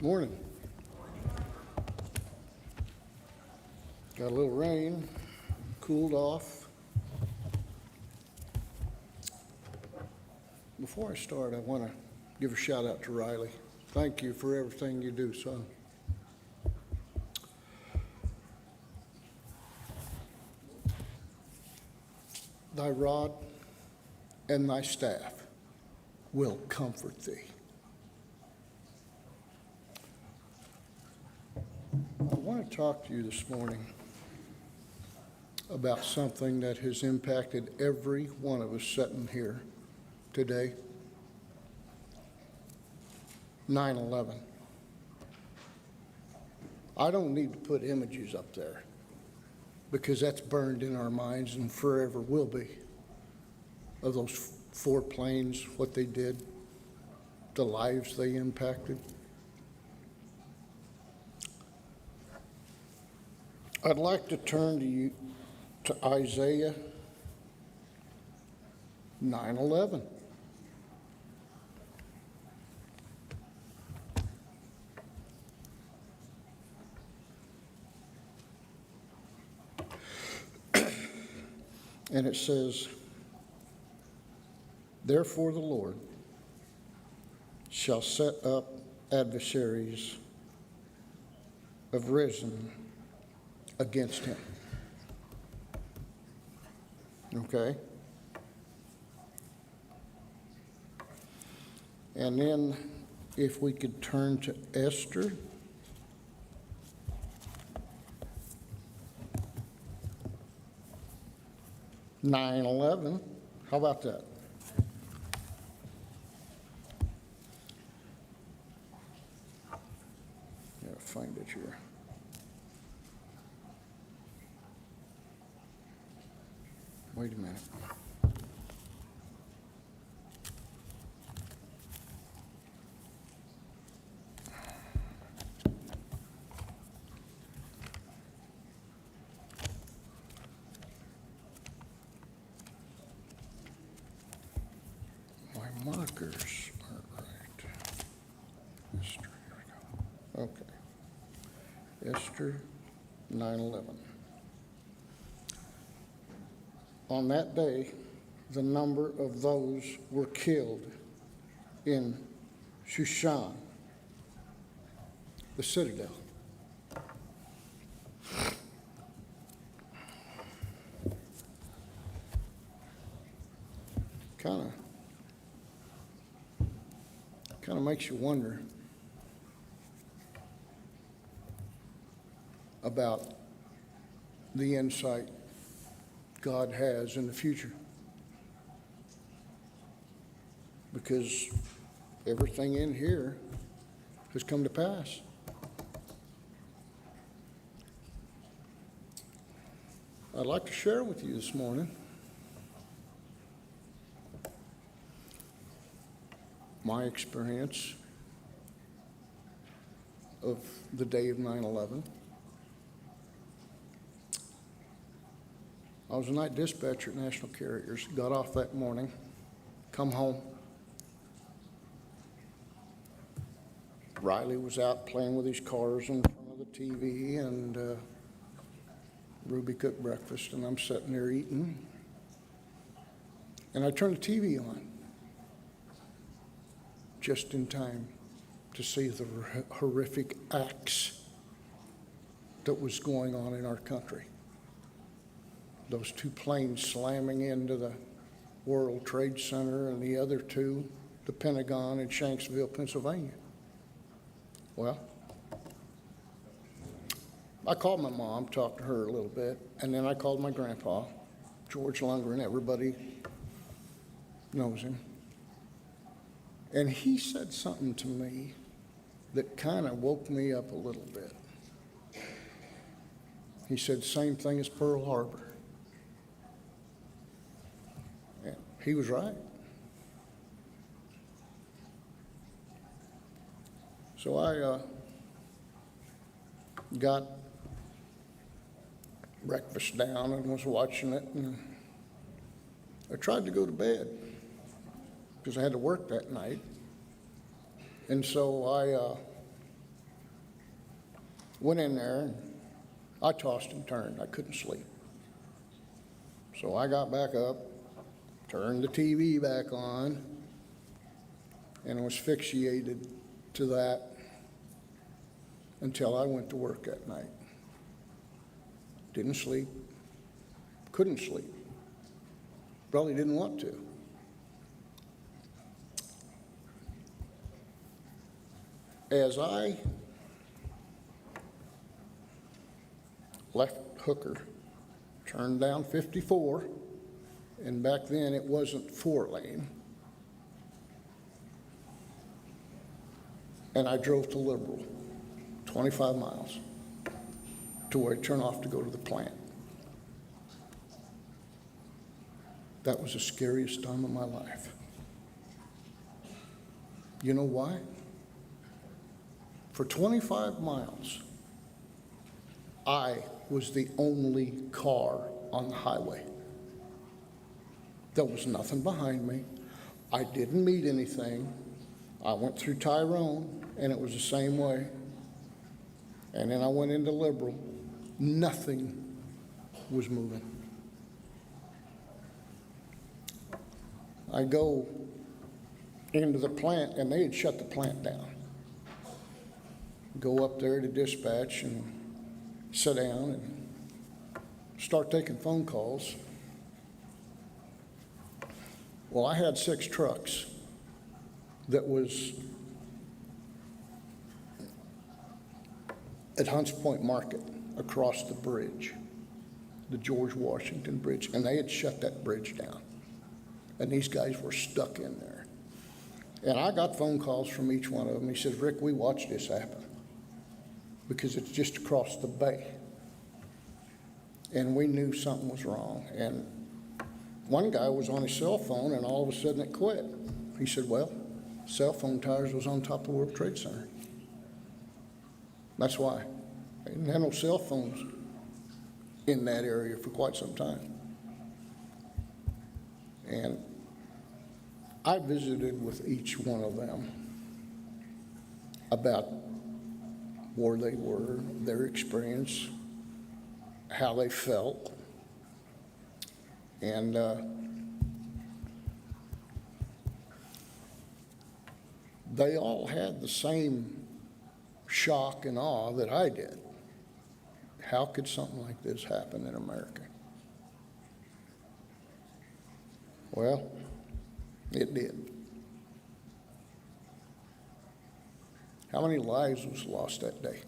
Morning. Got a little rain, cooled off. Before I start, I want to give a shout out to Riley. Thank you for everything you do, son. Thy rod and thy staff will comfort thee. I want to talk to you this morning about something that has impacted every one of us sitting here today. 9/11. I don't need to put images up there because that's burned in our minds and forever will be, of those four planes, what they did, the lives they impacted. I'd like to turn to you to Isaiah 9/11. And it says, therefore the Lord shall set up adversaries have risen against him. Okay? And then if we could turn to Esther. (9/11). How about that? Gotta find it here. Wait a minute. My markers aren't right. Esther, here we go. Okay. Esther 9/11. On that day, the number of those were killed in Shushan, the citadel. Kind of makes you wonder about the insight God has in the future, because everything in here has come to pass. I'd like to share with you this morning my experience of the day of 9/11. I was a night dispatcher at National Carriers, got off that morning, come home. Riley was out playing with his cars in front of the TV, and Ruby cooked breakfast, and I'm sitting there eating. And I turned the TV on just in time to see the horrific acts that was going on in our country. Those two planes slamming into the World Trade Center, and the other two, the Pentagon in Shanksville, Pennsylvania. Well, I called my mom, talked to her a little bit, and then I called my grandpa, George Lundgren. Everybody knows him. And he said something to me that kind of woke me up a little bit. He said, same thing as Pearl Harbor. And he was right. So I got breakfast down and was watching it, and I tried to go to bed because I had to work that night. And so I Went in there, and I tossed and turned. I couldn't sleep. So I got back up, turned the TV back on, and was asphyxiated to that until I went to work that night. Didn't sleep, couldn't sleep, probably didn't want to. As I left Hooker, turned down 54, and back then it wasn't 4-lane, and I drove to Liberal, 25 miles, to where I turned off to go to the plant. That was the scariest time of my life. You know why? For 25 miles, I was the only car on the highway. There was nothing behind me. I didn't meet anything. I went through Tyrone, and it was the same way. And then I went into Liberal. Nothing was moving. I go into the plant, and they had shut the plant down. Go up there to dispatch and sit down and start taking phone calls. Well, I had 6 trucks that was at Hunts Point Market across the bridge, the George Washington Bridge, and they had shut that bridge down. And these guys were stuck in there. And I got phone calls from each one of them. He says, Rick, we watched this happen because it's just across the bay. And we knew something was wrong. And one guy was on his cell phone, and all of a sudden it quit. He said, well, cell phone towers was on top of the World Trade Center. That's why. They didn't have no cell phones in that area for quite some time. And I visited with each one of them about where they were, their experience, how they felt. And they all had the same shock and awe that I did. How could something like this happen in America? Well, it did. How many lives was lost that day?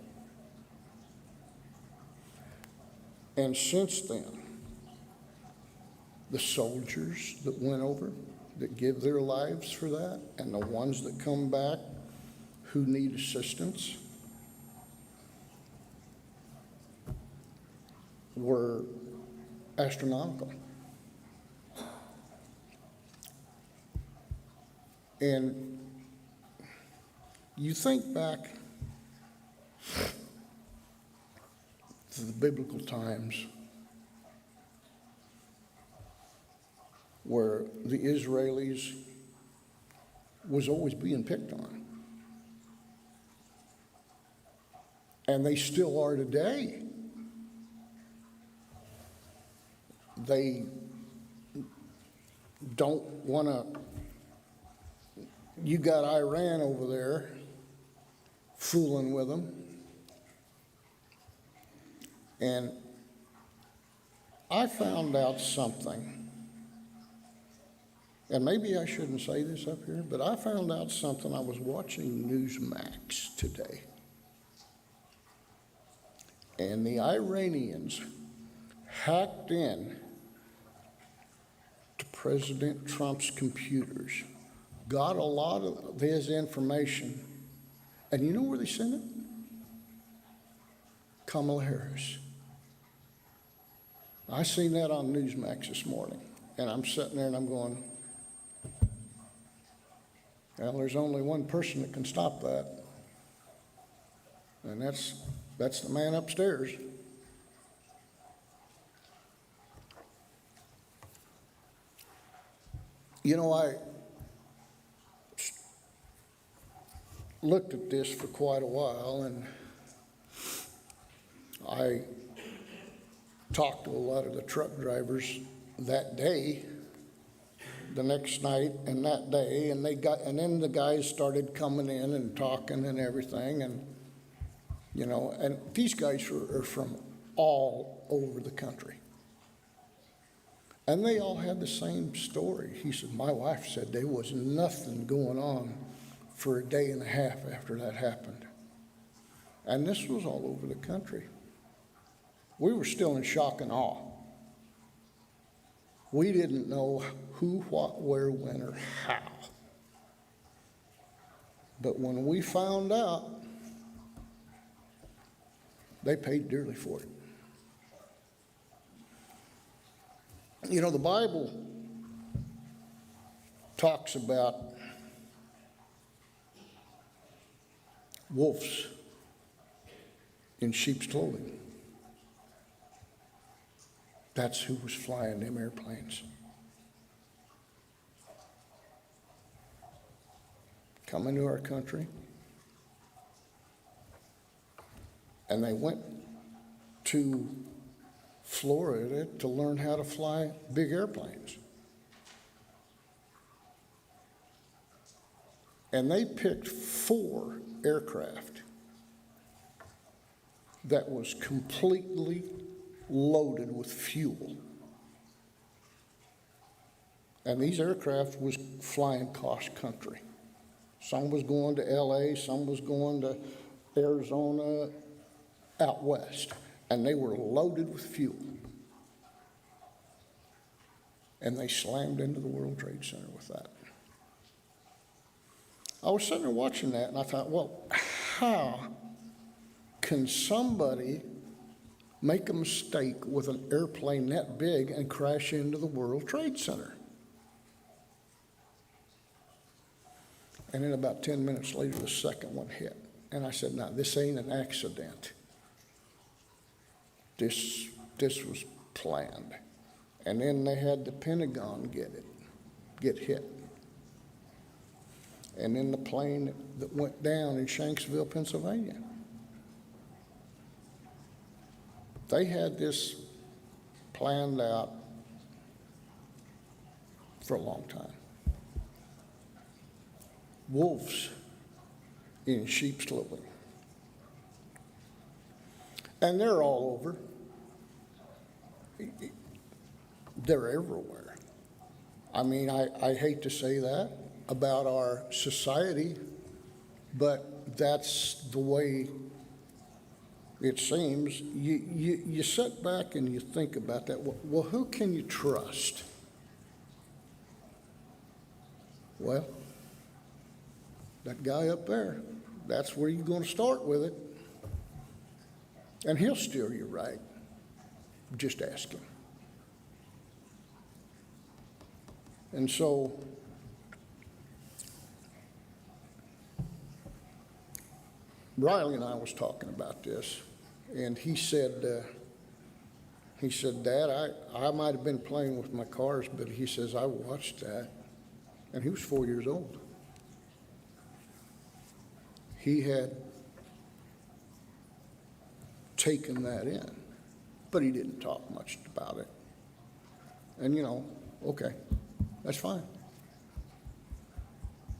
And since then, the soldiers that went over, that give their lives for that, and the ones that come back who need assistance, were astronomical. And you think back to the biblical times where the Israelis was always being picked on. And they still are today. They don't want to. You got Iran over there fooling with them. And I found out something, and maybe I shouldn't say this up here, but I found out something. I was watching Newsmax today, and the Iranians hacked in to President Trump's computers, got a lot of his information, and you know where they sent it? Kamala Harris. I seen that on Newsmax this morning, and I'm sitting there and I'm going, well, there's only one person that can stop that, and that's the man upstairs. You know, I looked at this for quite a while, and I talked to a lot of the truck drivers that day, the next night and that day, and then the guys started coming in and talking and everything, and and these guys are from all over the country. And they all had the same story. He said, my wife said there was nothing going on for a day and a half after that happened. And this was all over the country. We were still in shock and awe. We didn't know who, what, where, when, or how. But when we found out, they paid dearly for it. The Bible talks about wolves in sheep's clothing. That's who was flying them airplanes. Coming to our country. And they went to Florida to learn how to fly big airplanes. And they picked 4 aircraft that was completely loaded with fuel. And these aircraft was flying cross country. Some was going to LA, some was going to Arizona, out west. And they were loaded with fuel. And they slammed into the World Trade Center with that. I was sitting there watching that, and I thought, well, how can somebody make a mistake with an airplane that big and crash into the World Trade Center? And then about 10 minutes later, the second one hit. And I said, no, this ain't an accident. This was planned. And then they had the Pentagon get hit. And then the plane that went down in Shanksville, Pennsylvania. They had this planned out for a long time. Wolves in sheep's clothing. And they're all over. They're everywhere. I mean, I hate to say that about our society, but that's the way it seems. You sit back and you think about that. Well, who can you trust? Well, that guy up there, that's where you're going to start with it. And he'll steer you right. Just ask him. And so, Riley and I was talking about this, and he said, Dad, I might have been playing with my cars, but he says, I watched that. And he was 4 years old. He had taken that in, but he didn't talk much about it. And okay, that's fine.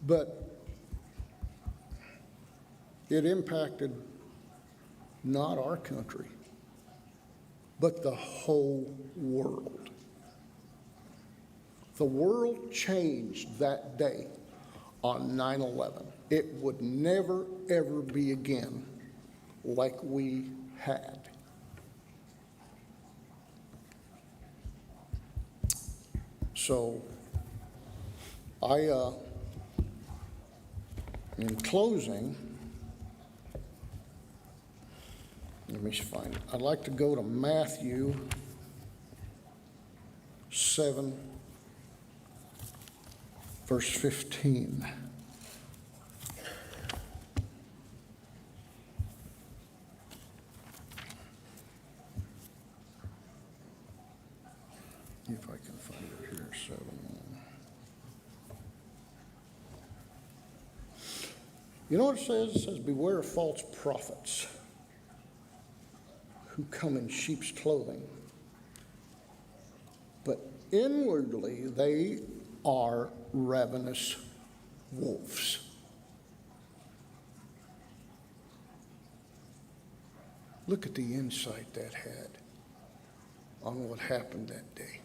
But it impacted not our country, but the whole world. The world changed that day on 9/11. It would never, ever be again like we had. So, in closing, let me find it. I'd like to go to Matthew 7, verse 15. If I can find it here, 7. You know what it says? It says, beware of false prophets who come in sheep's clothing, but inwardly they are ravenous wolves. Look at the insight that had on what happened that day.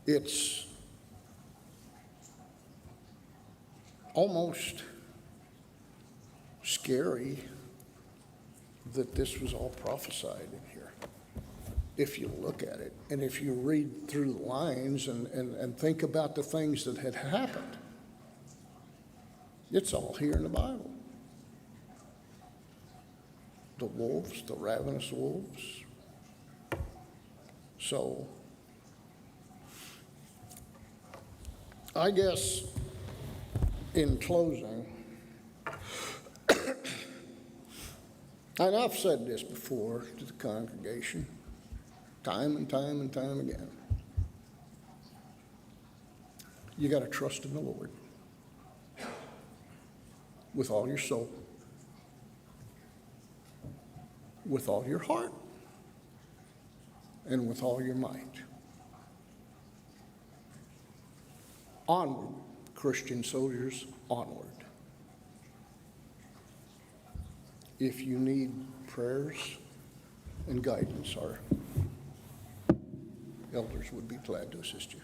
It's almost scary that this was all prophesied in here, if you look at it, and if you read through the lines and think about the things that had happened. It's all here in the Bible. The wolves, the ravenous wolves. So, I guess in closing, and I've said this before to the congregation, time and time and time again, you got to trust in the Lord with all your soul, with all your heart, and with all your might. Onward, Christian soldiers, onward. If you need prayers and guidance, our elders would be glad to assist you.